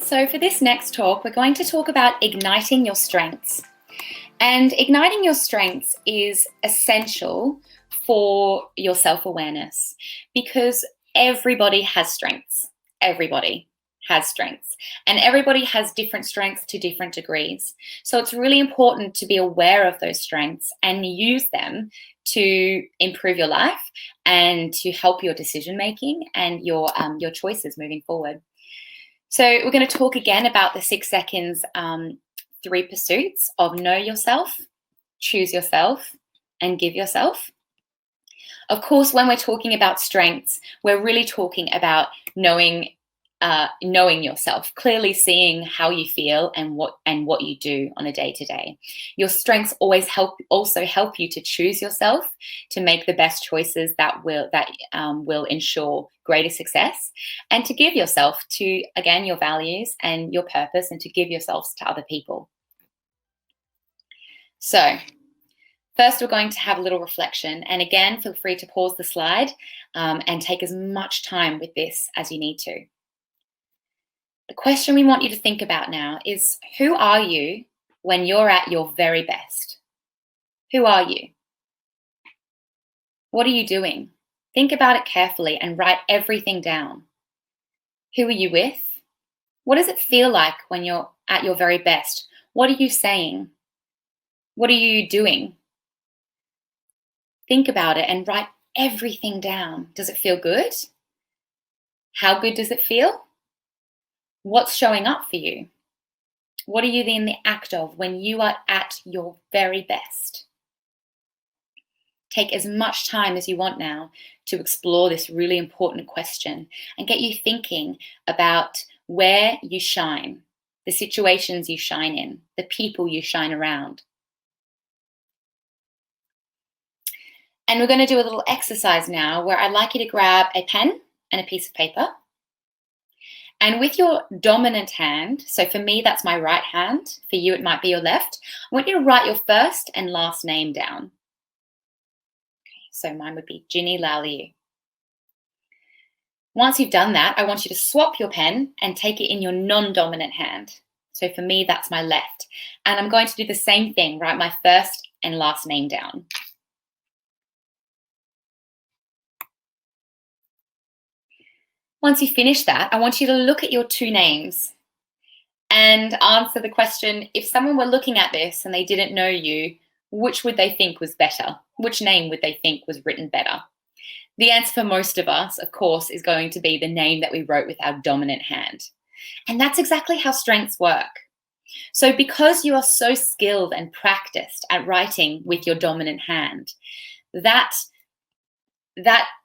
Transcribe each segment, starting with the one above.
So for this next talk, we're going to talk about igniting your strengths. And igniting your strengths is essential for your self-awareness because everybody has strengths. Everybody has strengths, and everybody has different strengths to different degrees. So it's really important to be aware of those strengths and use them to improve your life and to help your decision making and your choices moving forward. So we're going to talk again about the 6 seconds 3 pursuits of know yourself, choose yourself, and give yourself. Of course, when we're talking about strengths, we're really talking about knowing yourself, clearly seeing how you feel and what you do on a day-to-day. Your strengths always also help you to choose yourself, to make the best choices that will ensure greater success, and to give yourself to, again, your values and your purpose, and to give yourselves to other people. So first, we're going to have a little reflection. And again, feel free to pause the slide and take as much time with this as you need to. The question we want you to think about now is, who are you when you're at your very best? Who are you? What are you doing? Think about it carefully and write everything down. Who are you with? What does it feel like when you're at your very best? What are you saying? What are you doing? Think about it and write everything down. Does it feel good? How good does it feel? What's showing up for you? What are you in the act of when you are at your very best? Take as much time as you want now to explore this really important question and get you thinking about where you shine, the situations you shine in, the people you shine around. And we're going to do a little exercise now where I'd like you to grab a pen and a piece of paper. And with your dominant hand, so for me, that's my right hand. For you, it might be your left. I want you to write your first and last name down. Okay, so mine would be Ginny Lalieu. Once you've done that, I want you to swap your pen and take it in your non-dominant hand. So for me, that's my left. And I'm going to do the same thing, write my first and last name down. Once you finish that, I want you to look at your 2 names and answer the question, if someone were looking at this and they didn't know you, which would they think was better? Which name would they think was written better? The answer for most of us, of course, is going to be the name that we wrote with our dominant hand. And that's exactly how strengths work. So because you are so skilled and practiced at writing with your dominant hand, that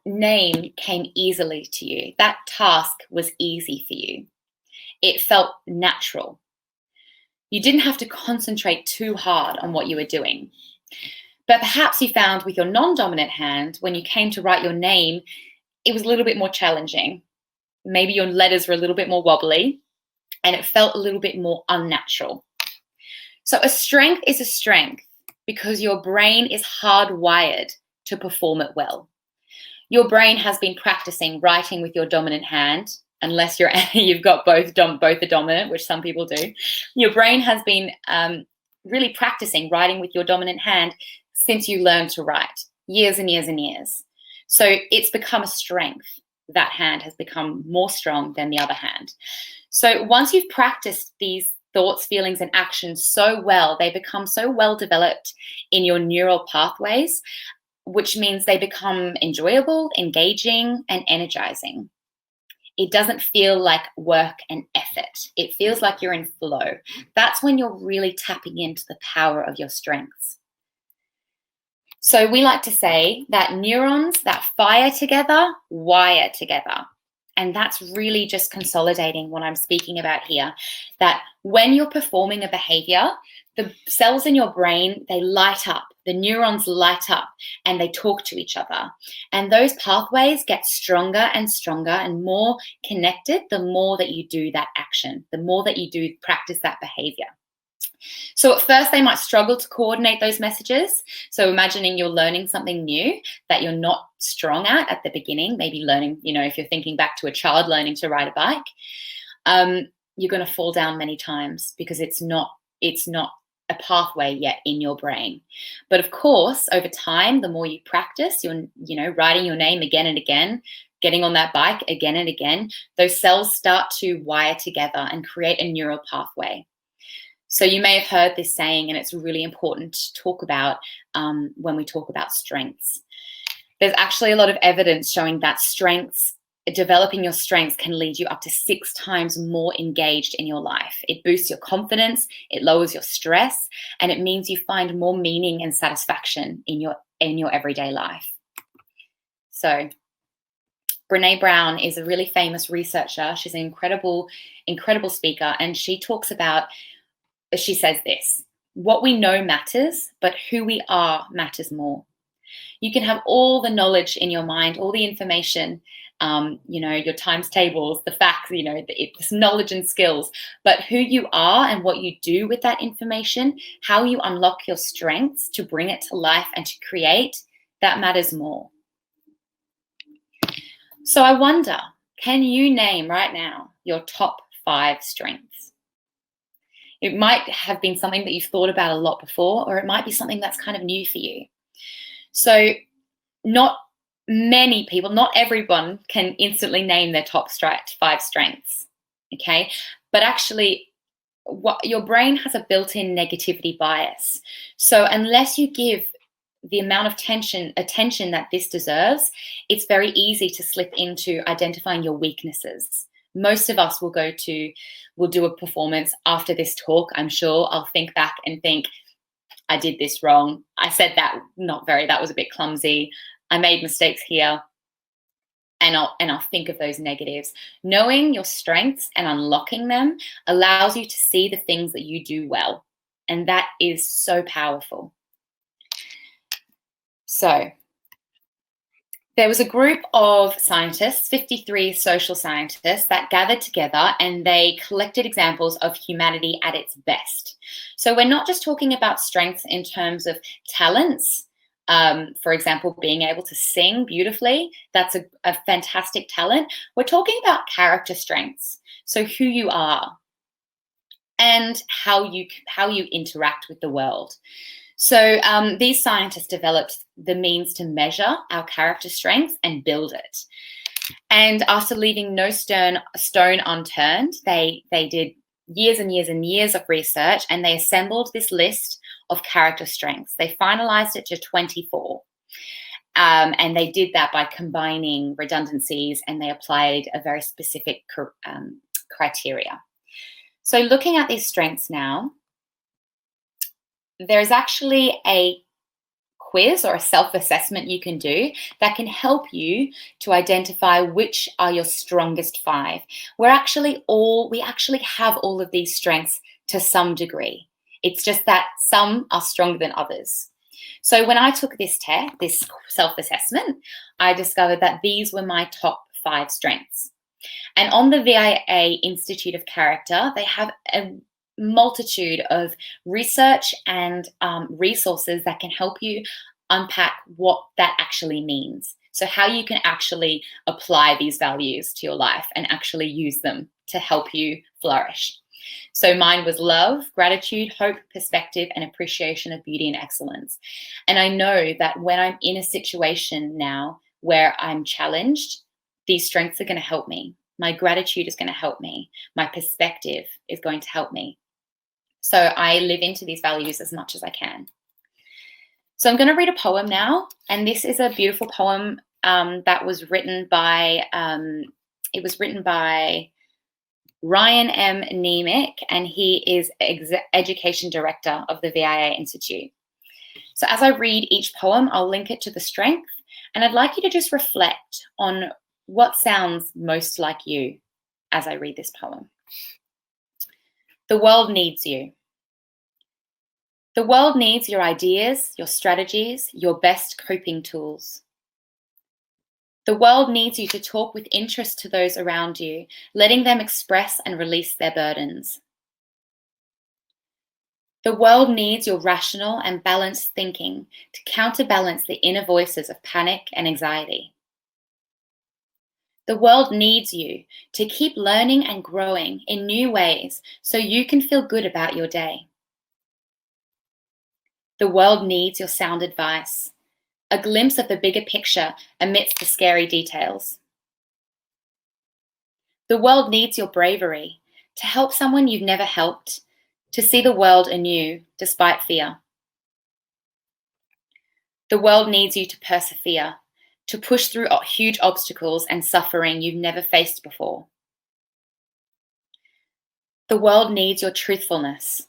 name came easily to you. That task was easy for you. It felt natural. You didn't have to concentrate too hard on what you were doing. But perhaps you found with your non-dominant hand, when you came to write your name, it was a little bit more challenging. Maybe your letters were a little bit more wobbly, and it felt a little bit more unnatural. So a strength is a strength because your brain is hardwired to perform it well. Your brain has been practicing writing with your dominant hand, unless you've got both the dominant, which some people do. Your brain has been really practicing writing with your dominant hand since you learned to write, years and years and years. So it's become a strength. That hand has become more strong than the other hand. So once you've practiced these thoughts, feelings, and actions so well, they become so well developed in your neural pathways, which means they become enjoyable, engaging, and energizing. It doesn't feel like work and effort. It feels like you're in flow. That's when you're really tapping into the power of your strengths. So we like to say that neurons that fire together, wire together. And that's really just consolidating what I'm speaking about here, that when you're performing a behavior, the cells in your brain, they light up, the neurons light up, and they talk to each other. And those pathways get stronger and stronger and more connected the more that you do that action, the more that you do practice that behavior. So at first they might struggle to coordinate those messages. So imagining you're learning something new that you're not strong at the beginning, maybe learning, if you're thinking back to a child learning to ride a bike, you're going to fall down many times because it's not a pathway yet in your brain. But of course, over time, the more you practice, writing your name again and again, getting on that bike again and again, those cells start to wire together and create a neural pathway. So you may have heard this saying, and it's really important to talk about when we talk about strengths. There's actually a lot of evidence showing that developing your strengths can lead you up to 6 times more engaged in your life. It boosts your confidence, it lowers your stress, and it means you find more meaning and satisfaction in your everyday life. So Renee Brown is a really famous researcher. She's an incredible speaker, and she says this: what we know matters, but who we are matters more. You can have all the knowledge in your mind, all the information, your times tables, the facts, this knowledge and skills, but who you are and what you do with that information, how you unlock your strengths to bring it to life and to create, that matters more. So I wonder, can you name right now your top 5 strengths? It might have been something that you've thought about a lot before, or it might be something that's kind of new for you. So not many people, not everyone can instantly name their top 5 strengths, okay? But actually, your brain has a built-in negativity bias. So unless you give the amount of attention that this deserves, it's very easy to slip into identifying your weaknesses. Most of us will do a performance after this talk. I'm sure I'll think back and think, I did this wrong. I said that that was a bit clumsy. I made mistakes here. And I'll think of those negatives. Knowing your strengths and unlocking them allows you to see the things that you do well. And that is so powerful. So there was a group of scientists, 53 social scientists, that gathered together and they collected examples of humanity at its best. So we're not just talking about strengths in terms of talents. For example, being able to sing beautifully, that's a fantastic talent. We're talking about character strengths. So who you are and how you interact with the world. So these scientists developed the means to measure our character strengths and build it. And after leaving no stone unturned, they did years and years and years of research, and they assembled this list of character strengths. They finalized it to 24. And they did that by combining redundancies, and they applied a very specific criteria. So looking at these strengths now, there's actually a quiz or a self-assessment you can do that can help you to identify which are your strongest 5. We actually have all of these strengths to some degree. It's just that some are stronger than others. So when I took this test, this self-assessment, I discovered that these were my top 5 strengths. And on the VIA Institute of Character, they have a multitude of research and resources that can help you unpack what that actually means. So how you can actually apply these values to your life and actually use them to help you flourish. So mine was love, gratitude, hope, perspective, and appreciation of beauty and excellence. And I know that when I'm in a situation now where I'm challenged, these strengths are going to help me. My gratitude is going to help me. My perspective is going to help me. So I live into these values as much as I can. So I'm going to read a poem now, and this is a beautiful poem that was written by Ryan M. Nemick, and he is Education Director of the VIA Institute. So as I read each poem, I'll link it to the strength, and I'd like you to just reflect on what sounds most like you as I read this poem. The world needs you. The world needs your ideas, your strategies, your best coping tools. The world needs you to talk with interest to those around you, letting them express and release their burdens. The world needs your rational and balanced thinking to counterbalance the inner voices of panic and anxiety. The world needs you to keep learning and growing in new ways so you can feel good about your day. The world needs your sound advice, a glimpse of the bigger picture amidst the scary details. The world needs your bravery to help someone you've never helped, to see the world anew despite fear. The world needs you to persevere, to push through huge obstacles and suffering you've never faced before. The world needs your truthfulness.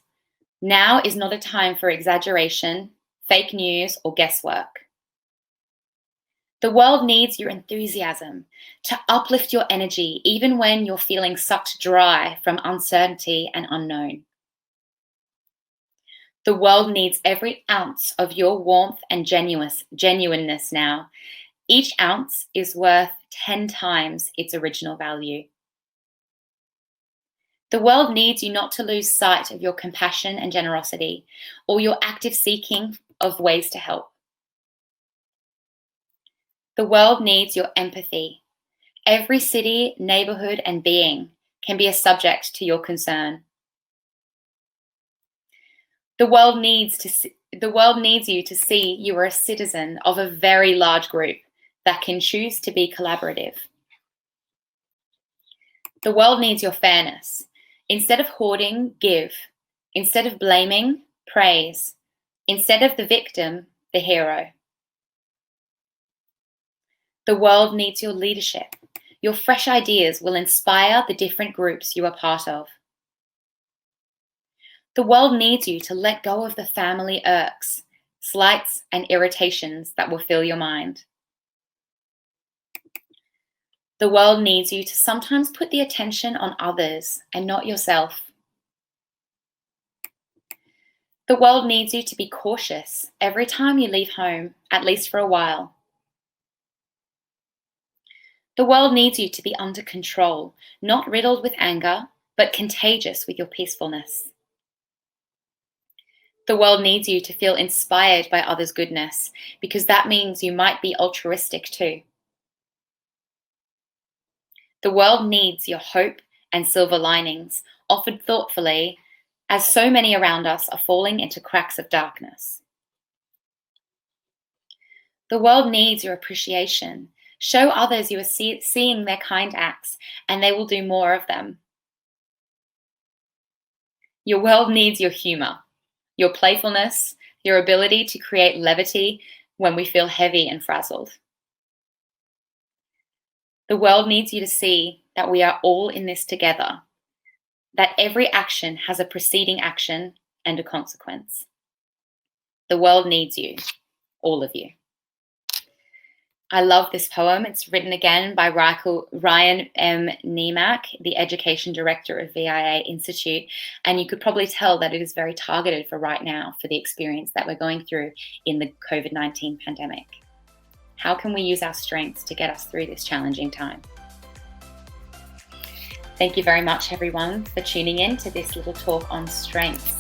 Now is not a time for exaggeration, fake news, or guesswork. The world needs your enthusiasm to uplift your energy even when you're feeling sucked dry from uncertainty and unknown. The world needs every ounce of your warmth and genuineness now. Each ounce is worth 10 times its original value. The world needs you not to lose sight of your compassion and generosity, or your active seeking of ways to help. The world needs your empathy. Every city, neighborhood, and being can be a subject to your concern. The world needs you to see you are a citizen of a very large group that can choose to be collaborative. The world needs your fairness. Instead of hoarding, give. Instead of blaming, praise. Instead of the victim, the hero. The world needs your leadership. Your fresh ideas will inspire the different groups you are part of. The world needs you to let go of the family irks, slights, and irritations that will fill your mind. The world needs you to sometimes put the attention on others and not yourself. The world needs you to be cautious every time you leave home, at least for a while. The world needs you to be under control, not riddled with anger, but contagious with your peacefulness. The world needs you to feel inspired by others' goodness, because that means you might be altruistic too. The world needs your hope and silver linings, offered thoughtfully, as so many around us are falling into cracks of darkness. The world needs your appreciation. Show others you are seeing their kind acts, and they will do more of them. Your world needs your humor, your playfulness, your ability to create levity when we feel heavy and frazzled. The world needs you to see that we are all in this together, that every action has a preceding action and a consequence. The world needs you, all of you. I love this poem. It's written again by Ryan M. Niemak, the Education Director of VIA Institute, and you could probably tell that it is very targeted for right now, for the experience that we're going through in the COVID-19 pandemic. How can we use our strengths to get us through this challenging time? Thank you very much, everyone, for tuning in to this little talk on strengths.